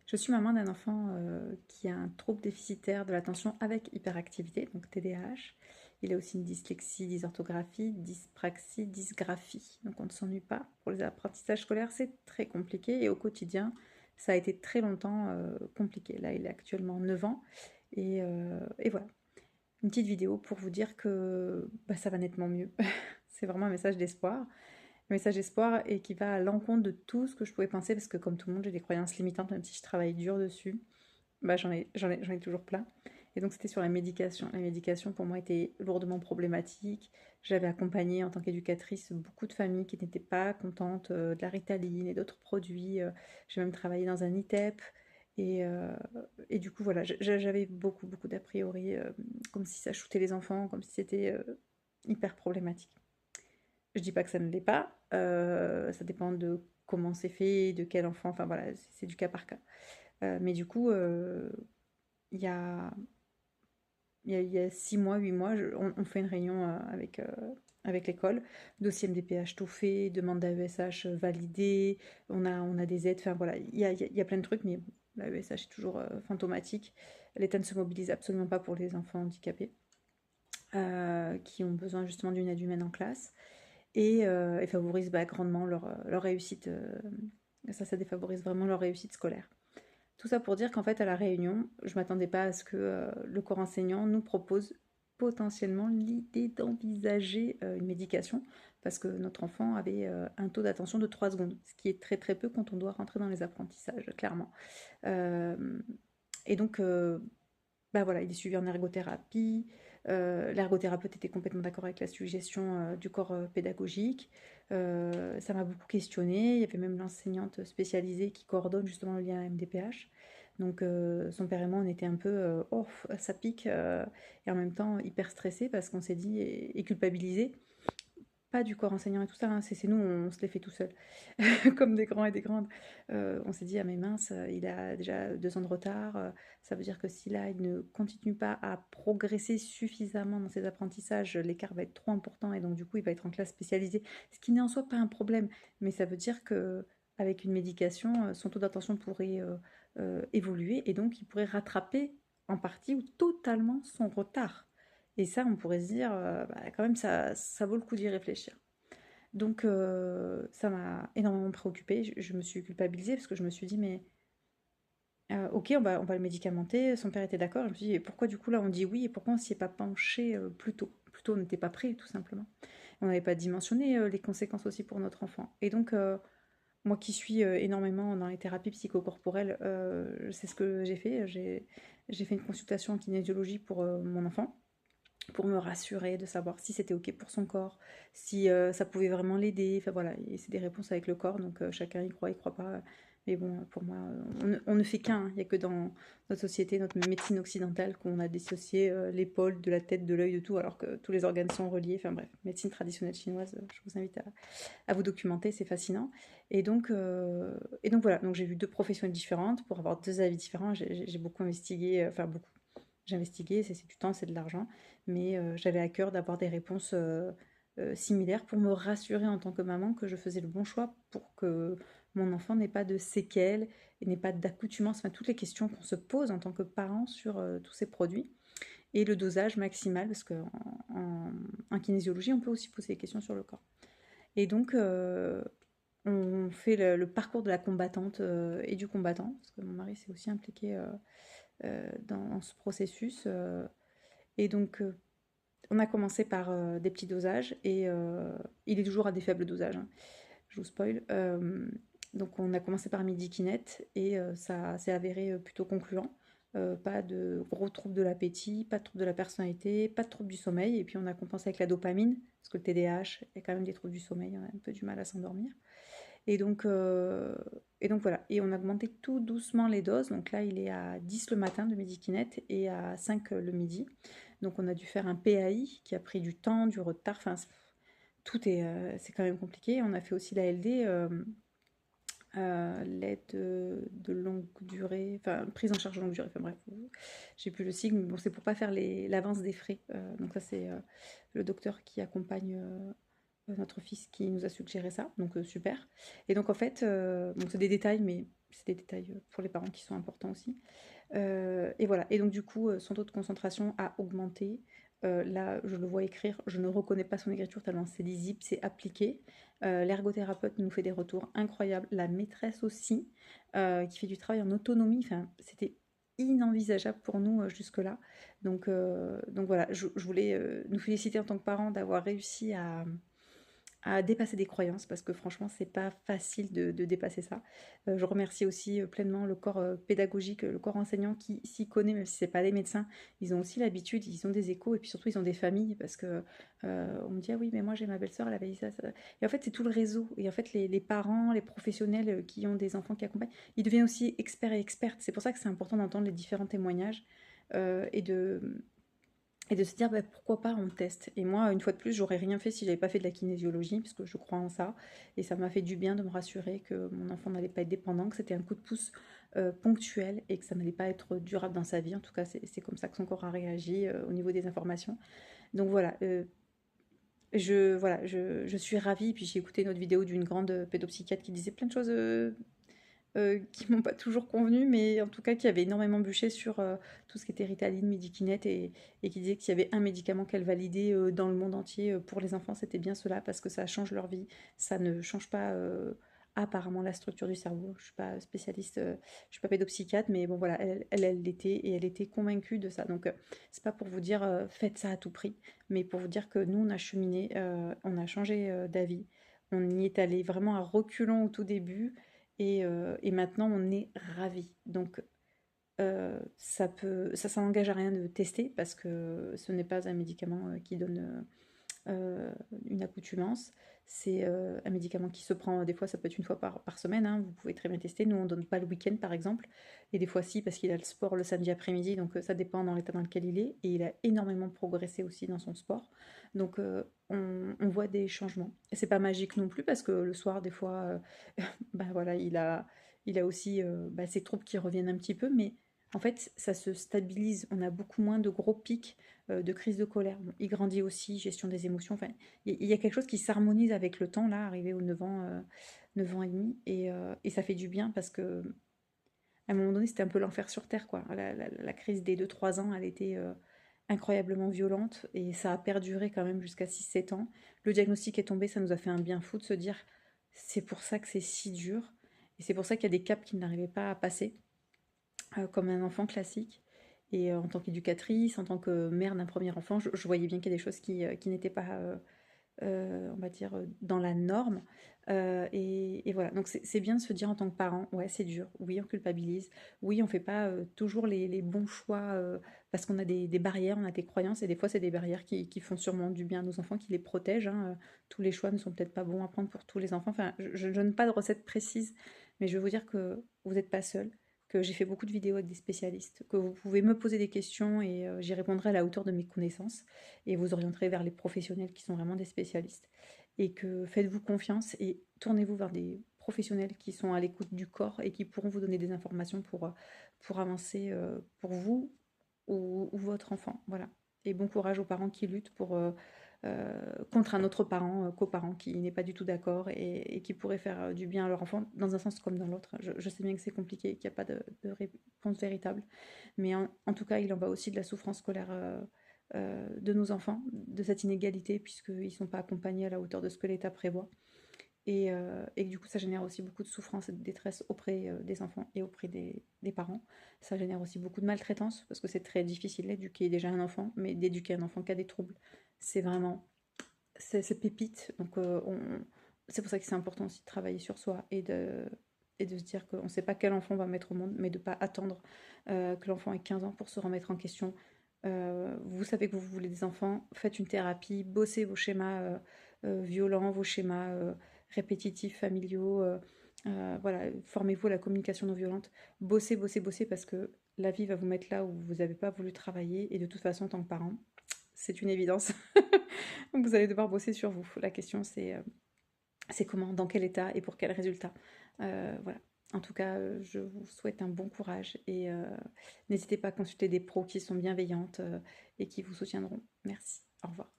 Je suis maman d'un enfant qui a un trouble déficitaire de l'attention avec hyperactivité, donc TDAH. Il a aussi une dyslexie, dysorthographie, dyspraxie, dysgraphie. Donc on ne s'ennuie pas. Pour les apprentissages scolaires, c'est très compliqué et au quotidien, ça a été très longtemps compliqué. Là, il est actuellement 9 ans et voilà. Une petite vidéo pour vous dire que ça va nettement mieux. C'est vraiment un message d'espoir. Un message d'espoir et qui va à l'encontre de tout ce que je pouvais penser parce que comme tout le monde, j'ai des croyances limitantes, même si je travaille dur dessus. J'en ai toujours plein. Et donc c'était sur la médication. La médication pour moi était lourdement problématique. J'avais accompagné en tant qu'éducatrice beaucoup de familles qui n'étaient pas contentes de la Ritaline et d'autres produits. J'ai même travaillé dans un ITEP. Et, euh, et du coup, voilà, j'avais beaucoup d'a priori, comme si ça shootait les enfants, comme si c'était hyper problématique. Je dis pas que ça ne l'est pas, ça dépend de comment c'est fait, de quel enfant, enfin voilà, c'est du cas par cas. Mais du coup, il y a, il y a 6 mois, 8 mois, on fait une réunion avec l'école, dossier MDPH tout fait, demande d'AESH validée, on a des aides, enfin voilà, il y a plein de trucs, mais l'AESH est toujours fantomatique. L'État ne se mobilise absolument pas pour les enfants handicapés, qui ont besoin justement d'une aide humaine en classe. Et favorise grandement leur réussite. Ça défavorise vraiment leur réussite scolaire. Tout ça pour dire qu'en fait, à la réunion, je ne m'attendais pas à ce que le corps enseignant nous propose potentiellement l'idée d'envisager une médication, parce que notre enfant avait un taux d'attention de 3 secondes, ce qui est très peu quand on doit rentrer dans les apprentissages, clairement. Euh, et donc, voilà, il est suivi en ergothérapie. L'ergothérapeute était complètement d'accord avec la suggestion du corps pédagogique. Ça m'a beaucoup questionnée. Il y avait même l'enseignante spécialisée qui coordonne justement le lien MDPH. Donc son père et moi, on était un peu oh, ça pique et en même temps hyper stressés parce qu'on s'est dit et culpabilisés. Pas du corps enseignant et tout ça, hein, c'est nous, on se les fait tout seul, comme des grands et des grandes. On s'est dit, ah mais mince, il a déjà 2 ans de retard, ça veut dire que si là, il ne continue pas à progresser suffisamment dans ses apprentissages, l'écart va être trop important et donc du coup, il va être en classe spécialisée, ce qui n'est en soi pas un problème, mais ça veut dire que avec une médication, son taux d'attention pourrait évoluer et donc il pourrait rattraper en partie ou totalement son retard. Et ça, on pourrait se dire, quand même, ça vaut le coup d'y réfléchir. Donc, ça m'a énormément préoccupée. Je me suis culpabilisée parce que je me suis dit, mais ok, on va le médicamenter. Son père était d'accord. Je me suis dit, et pourquoi du coup là on dit oui et pourquoi on s'y est pas penché plus tôt? Plutôt, on n'était pas prêt, tout simplement. On n'avait pas dimensionné les conséquences aussi pour notre enfant. Et donc, moi qui suis énormément dans les thérapies psychocorporelles, c'est ce que j'ai fait. J'ai fait une consultation en kinésiologie pour mon enfant pour me rassurer de savoir si c'était ok pour son corps, si ça pouvait vraiment l'aider. Enfin voilà, et c'est des réponses avec le corps, donc chacun y croit pas. Mais bon, pour moi, on ne fait qu'un. Il n'y a que dans notre société, notre médecine occidentale, qu'on a dissocié l'épaule de la tête, de l'œil, de tout, alors que tous les organes sont reliés. Enfin bref, médecine traditionnelle chinoise, je vous invite à vous documenter, c'est fascinant. Et donc voilà, donc j'ai vu 2 professionnels différentes pour avoir 2 avis différents. J'ai beaucoup investigué, enfin beaucoup. J'ai investigué, c'est du temps, c'est de l'argent, mais j'avais à cœur d'avoir des réponses similaires pour me rassurer en tant que maman que je faisais le bon choix pour que mon enfant n'ait pas de séquelles et n'ait pas d'accoutumance, enfin toutes les questions qu'on se pose en tant que parent sur tous ces produits. Et le dosage maximal, parce qu'en kinésiologie, on peut aussi poser des questions sur le corps. Et donc, on fait le parcours de la combattante et du combattant, parce que mon mari s'est aussi impliqué dans ce processus. Et donc, on a commencé par des petits dosages et il est toujours à des faibles dosages, hein. Je vous spoil. Donc, on a commencé par midi kinette et ça s'est avéré plutôt concluant. Pas de gros troubles de l'appétit, pas de troubles de la personnalité, pas de troubles du sommeil. Et puis, on a compensé avec la dopamine, parce que le TDAH, il y a quand même des troubles du sommeil, on a un peu du mal à s'endormir. Et donc, euh, et donc voilà. Et on a augmenté tout doucement les doses. Donc là, il est à 10 le matin de midi-kinette et à 5 le midi. Donc on a dû faire un PAI qui a pris du temps, du retard. Enfin, c'est quand même compliqué. On a fait aussi la LD, l'aide de longue durée, enfin prise en charge longue durée. Enfin bref, j'ai plus le sigle, mais bon, c'est pour pas faire l'avance des frais. Donc ça, c'est le docteur qui accompagne notre fils qui nous a suggéré ça, donc super. Et donc en fait, bon, c'est des détails, mais c'est des détails pour les parents qui sont importants aussi. Et voilà. Et donc du coup, son taux de concentration a augmenté. Là, je le vois écrire, je ne reconnais pas son écriture tellement c'est lisible, c'est appliqué. L'ergothérapeute nous fait des retours incroyables. La maîtresse aussi, qui fait du travail en autonomie. Enfin, c'était inenvisageable pour nous jusque-là. Donc voilà, je voulais nous féliciter en tant que parents d'avoir réussi à dépasser des croyances parce que franchement c'est pas facile de dépasser ça. Je remercie aussi pleinement le corps pédagogique, le corps enseignant qui s'y connaît, même si c'est pas des médecins, ils ont aussi l'habitude, ils ont des échos et puis surtout ils ont des familles parce que on me dit ah oui mais moi j'ai ma belle-sœur elle avait dit ça, ça. Et en fait c'est tout le réseau et en fait les parents, les professionnels qui ont des enfants qui accompagnent, ils deviennent aussi experts et expertes. C'est pour ça que c'est important d'entendre les différents témoignages et de se dire bah, pourquoi pas on teste. Et moi, une fois de plus, j'aurais rien fait si j'avais pas fait de la kinésiologie, parce que je crois en ça. Et ça m'a fait du bien de me rassurer que mon enfant n'allait pas être dépendant, que c'était un coup de pouce ponctuel et que ça n'allait pas être durable dans sa vie. En tout cas, c'est comme ça que son corps a réagi au niveau des informations. Donc voilà, je suis ravie. Puis j'ai écouté une autre vidéo d'une grande pédopsychiatre qui disait plein de choses qui m'ont pas toujours convenu, mais en tout cas qui avait énormément bûché sur tout ce qui était Ritaline, Medikinet, et qui disait qu'il y avait un médicament qu'elle validait dans le monde entier pour les enfants, c'était bien cela, parce que ça change leur vie, ça ne change pas apparemment la structure du cerveau. Je suis pas spécialiste, je suis pas pédopsychiatre, mais bon voilà, elle l'était, et elle était convaincue de ça. Donc c'est pas pour vous dire faites ça à tout prix, mais pour vous dire que nous on a cheminé, on a changé d'avis, on y est allé vraiment à reculons au tout début, et maintenant, on est ravis. Donc, ça n'engage à rien de tester parce que ce n'est pas un médicament qui donne une accoutumance. C'est un médicament qui se prend, des fois ça peut être une fois par semaine, hein, vous pouvez très bien tester. Nous on ne donne pas le week-end par exemple, et des fois si parce qu'il a le sport le samedi après-midi, donc ça dépend dans l'état dans lequel il est, et il a énormément progressé aussi dans son sport. Donc on voit des changements. Et c'est pas magique non plus parce que le soir des fois, bah voilà, il a aussi bah, ses troubles qui reviennent un petit peu, mais en fait ça se stabilise, on a beaucoup moins de gros pics de crise de colère. Bon, il grandit aussi, gestion des émotions. Enfin, il y a quelque chose qui s'harmonise avec le temps, là, arrivé aux 9 ans, 9 ans et demi. Et ça fait du bien parce que à un moment donné, c'était un peu l'enfer sur Terre, quoi. La crise des 2-3 ans, elle était incroyablement violente et ça a perduré quand même jusqu'à 6-7 ans. Le diagnostic est tombé, ça nous a fait un bien fou de se dire c'est pour ça que c'est si dur. Et c'est pour ça qu'il y a des caps qu'il n'arrivait pas à passer, comme un enfant classique. Et en tant qu'éducatrice, en tant que mère d'un premier enfant, je voyais bien qu'il y a des choses qui n'étaient pas, on va dire, dans la norme. Et voilà, donc c'est bien de se dire en tant que parent, ouais, c'est dur, oui, on culpabilise, oui, on fait pas toujours les bons choix parce qu'on a des barrières, on a des croyances, et des fois, c'est des barrières qui font sûrement du bien à nos enfants, qui les protègent, hein. Tous les choix ne sont peut-être pas bons à prendre pour tous les enfants. Enfin, je donne pas de recette précise, mais je veux vous dire que vous n'êtes pas seul, que j'ai fait beaucoup de vidéos avec des spécialistes, que vous pouvez me poser des questions et j'y répondrai à la hauteur de mes connaissances et vous orienterez vers les professionnels qui sont vraiment des spécialistes. Et que faites-vous confiance et tournez-vous vers des professionnels qui sont à l'écoute du corps et qui pourront vous donner des informations pour avancer pour vous ou votre enfant. Voilà. Et bon courage aux parents qui luttent contre un autre parent, coparent, qui n'est pas du tout d'accord et qui pourrait faire du bien à leur enfant dans un sens comme dans l'autre. Je sais bien que c'est compliqué, qu'il n'y a pas de réponse véritable, mais en tout cas, il en va aussi de la souffrance scolaire de nos enfants, de cette inégalité, puisqu'ils ne sont pas accompagnés à la hauteur de ce que l'État prévoit. Et du coup, ça génère aussi beaucoup de souffrance et de détresse auprès des enfants et auprès des parents. Ça génère aussi beaucoup de maltraitance, parce que c'est très difficile d'éduquer déjà un enfant, mais d'éduquer un enfant qui a des troubles, c'est vraiment, c'est pépite. Donc c'est pour ça que c'est important aussi de travailler sur soi et de se dire qu'on ne sait pas quel enfant on va mettre au monde, mais de ne pas attendre que l'enfant ait 15 ans pour se remettre en question. Vous savez que vous voulez des enfants, faites une thérapie, bossez vos schémas violents, vos schémas répétitifs, familiaux, voilà, formez-vous à la communication non violente, bossez, bossez, bossez, parce que la vie va vous mettre là où vous n'avez pas voulu travailler, et de toute façon, en tant que parent, c'est une évidence. Donc vous allez devoir bosser sur vous. La question c'est comment, dans quel état et pour quel résultat. Voilà. En tout cas, je vous souhaite un bon courage et n'hésitez pas à consulter des pros qui sont bienveillantes et qui vous soutiendront. Merci. Au revoir.